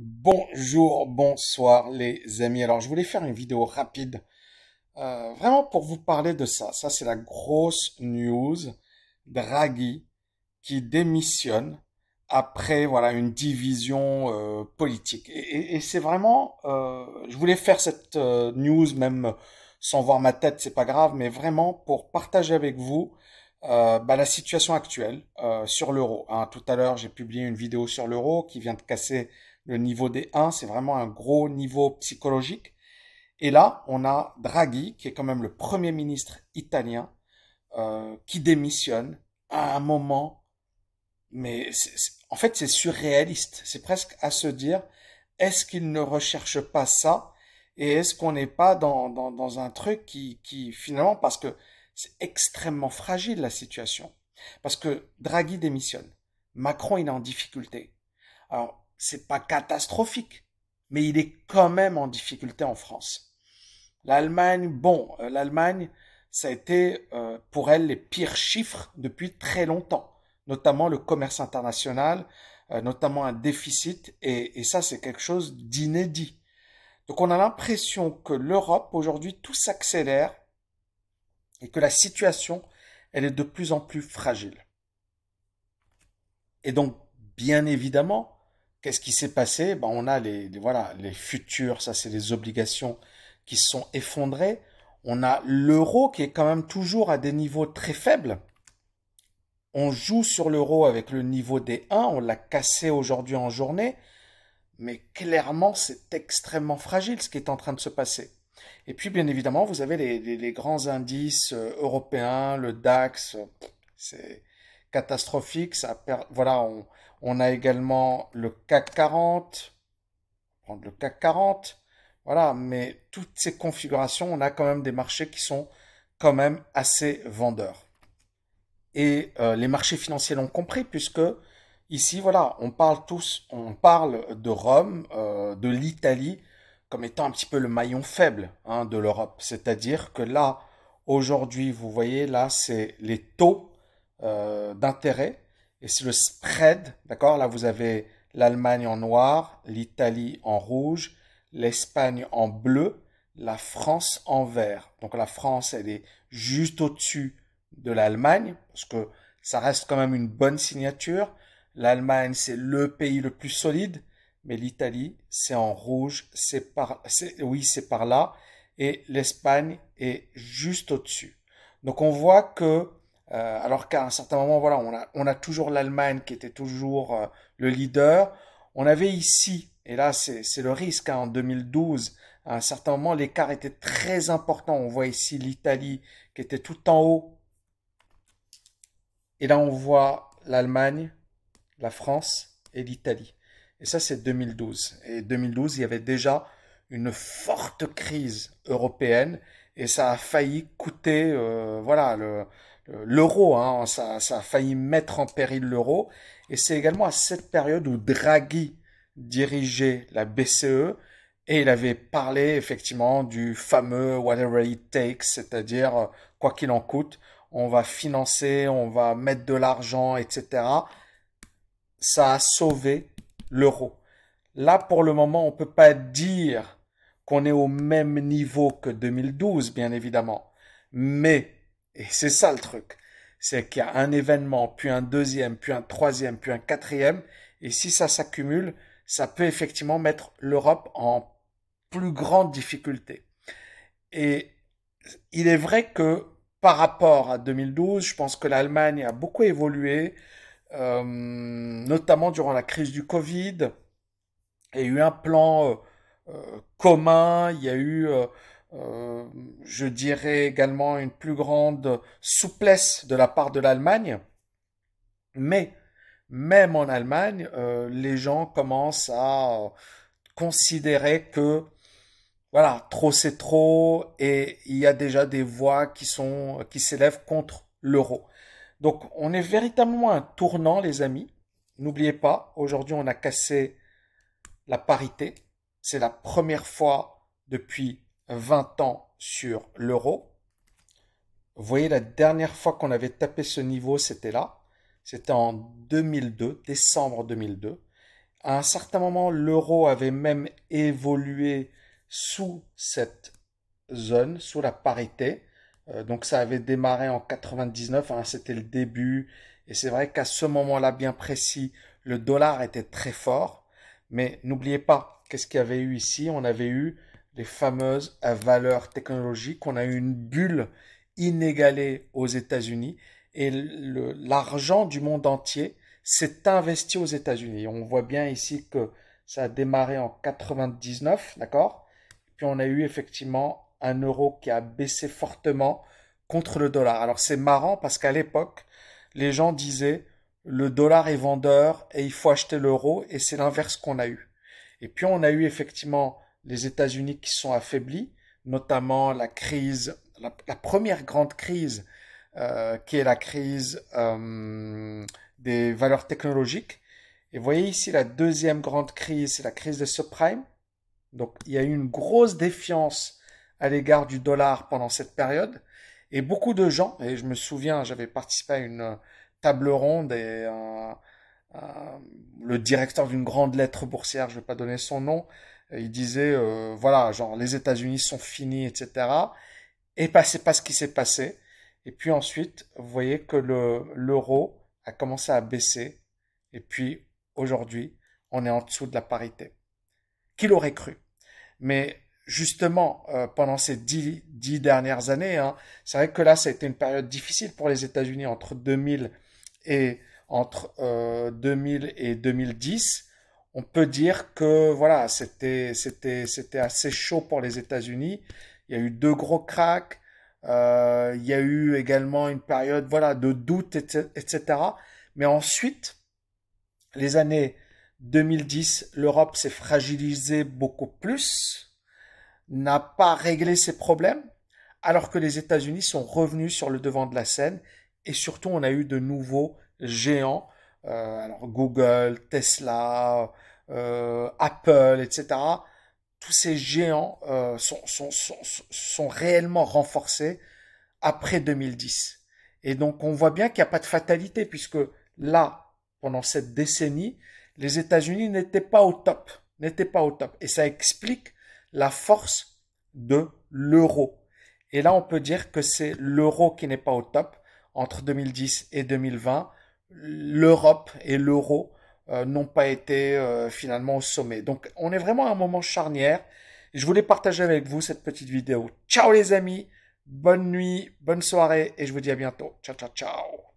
Bonjour, bonsoir les amis. Alors je voulais faire une vidéo rapide, vraiment pour vous parler de ça. Ça c'est la grosse news. Draghi qui démissionne après voilà une division politique. Et c'est vraiment, je voulais faire cette news même sans voir ma tête, c'est pas grave, mais vraiment pour partager avec vous la situation actuelle sur l'euro. Hein. Tout à l'heure, j'ai publié une vidéo sur l'euro qui vient de casser le niveau des 1. C'est vraiment un gros niveau psychologique. Et là, on a Draghi, qui est quand même le Premier ministre italien, qui démissionne à un moment, mais en fait, c'est surréaliste. C'est presque à se dire, est-ce qu'il ne recherche pas ça? Et est-ce qu'on n'est pas dans un truc qui finalement, parce que c'est extrêmement fragile la situation. Parce que Draghi démissionne. Macron, il est en difficulté. Alors, c'est pas catastrophique, mais il est quand même en difficulté en France. L'Allemagne, bon, l'Allemagne, ça a été pour elle les pires chiffres depuis très longtemps, notamment le commerce international, notamment un déficit, et ça c'est quelque chose d'inédit. Donc on a l'impression que l'Europe, aujourd'hui, tout s'accélère et que la situation, elle est de plus en plus fragile. Et donc, bien évidemment, qu'est-ce qui s'est passé? Ben, on a voilà, les futurs, ça c'est les obligations qui se sont effondrées. On a l'euro qui est quand même toujours à des niveaux très faibles. On joue sur l'euro avec le niveau des 1, on l'a cassé aujourd'hui en journée, mais clairement c'est extrêmement fragile ce qui est en train de se passer. Et puis bien évidemment, vous avez les grands indices européens, le DAX, c'est catastrophique. Voilà, on a également le CAC 40, prendre le CAC 40, voilà, mais toutes ces configurations, on a quand même des marchés qui sont quand même assez vendeurs. Et les marchés financiers l'ont compris puisque ici, voilà, on parle de Rome, de l'Italie comme étant un petit peu le maillon faible hein, de l'Europe. C'est-à-dire que là, aujourd'hui, vous voyez, là, c'est les taux d'intérêt et c'est le spread, d'accord? Là, vous avez l'Allemagne en noir, l'Italie en rouge, l'Espagne en bleu, la France en vert. Donc la France, elle est juste au-dessus de l'Allemagne, parce que ça reste quand même une bonne signature. L'Allemagne, c'est le pays le plus solide, mais l'Italie, c'est en rouge, oui, c'est par là, et l'Espagne est juste au-dessus. Donc on voit que, alors qu'à un certain moment, voilà, on a toujours l'Allemagne qui était toujours le leader. On avait ici, et là c'est le risque, hein, en 2012, à un certain moment, l'écart était très important. On voit ici l'Italie qui était tout en haut et là, on voit l'Allemagne, la France et l'Italie. Et ça, c'est 2012. Et 2012, il y avait déjà une forte crise européenne et ça a failli coûter, voilà, l'euro. Hein, ça a failli mettre en péril l'euro. Et c'est également à cette période où Draghi dirigeait la BCE et il avait parlé effectivement du fameux whatever it takes, c'est-à-dire quoi qu'il en coûte, on va financer, on va mettre de l'argent, etc. Ça a sauvé l'euro. Là, pour le moment, on ne peut pas dire qu'on est au même niveau que 2012, bien évidemment. Mais, et c'est ça le truc, c'est qu'il y a un événement, puis un deuxième, puis un troisième, puis un quatrième, et si ça s'accumule, ça peut effectivement mettre l'Europe en plus grande difficulté. Et il est vrai que par rapport à 2012, je pense que l'Allemagne a beaucoup évolué, notamment durant la crise du Covid. Il y a eu un plan commun, il y a eu, je dirais également, une plus grande souplesse de la part de l'Allemagne. Mais même en Allemagne, les gens commencent à considérer que voilà, trop c'est trop et il y a déjà des voix qui s'élèvent contre l'euro. Donc on est véritablement à un tournant les amis. N'oubliez pas, aujourd'hui on a cassé la parité. C'est la première fois depuis 20 ans sur l'euro. Vous voyez, la dernière fois qu'on avait tapé ce niveau, c'était là. C'était en 2002, décembre 2002. À un certain moment, l'euro avait même évolué sous cette zone, sous la parité. Donc ça avait démarré en 99, hein, c'était le début. Et c'est vrai qu'à ce moment-là bien précis, le dollar était très fort. Mais n'oubliez pas, qu'est-ce qu'il y avait eu ici? On avait eu les fameuses valeurs technologiques. On a eu une bulle inégalée aux États-Unis. Et l'argent du monde entier s'est investi aux États-Unis. On voit bien ici que ça a démarré en 99, d'accord? Puis on a eu effectivement un euro qui a baissé fortement contre le dollar. Alors c'est marrant parce qu'à l'époque, les gens disaient le dollar est vendeur et il faut acheter l'euro et c'est l'inverse qu'on a eu. Et puis on a eu effectivement les États-Unis qui sont affaiblis, notamment la crise, la première grande crise qui est la crise des valeurs technologiques. Et vous voyez ici la deuxième grande crise, c'est la crise des subprimes. Donc il y a eu une grosse défiance à l'égard du dollar pendant cette période. Et beaucoup de gens, et je me souviens, j'avais participé à une table ronde et le directeur d'une grande lettre boursière, je ne vais pas donner son nom, il disait, voilà, genre les États-Unis sont finis, etc. Et bah, c'est pas ce qui s'est passé. Et puis ensuite, vous voyez que l'euro a commencé à baisser. Et puis aujourd'hui, on est en dessous de la parité. Qui l'aurait cru? Mais justement, pendant ces dix dernières années, hein, c'est vrai que là, ça a été une période difficile pour les États-Unis et, entre 2000 et 2010. On peut dire que voilà, c'était assez chaud pour les États-Unis. Il y a eu deux gros cracks. Il y a eu également une période voilà de doute, etc. Mais ensuite, les années 2010, l'Europe s'est fragilisée beaucoup plus, n'a pas réglé ses problèmes, alors que les États-Unis sont revenus sur le devant de la scène et surtout on a eu de nouveaux géants, alors Google, Tesla, Apple, etc. Tous ces géants sont réellement renforcés après 2010. Et donc on voit bien qu'il n'y a pas de fatalité puisque là, pendant cette décennie, les États-Unis n'étaient pas au top, n'étaient pas au top. Et ça explique la force de l'euro. Et là, on peut dire que c'est l'euro qui n'est pas au top. Entre 2010 et 2020, l'Europe et l'euro n'ont pas été finalement au sommet. Donc, on est vraiment à un moment charnière. Je voulais partager avec vous cette petite vidéo. Ciao les amis, bonne nuit, bonne soirée et je vous dis à bientôt. Ciao, ciao, ciao.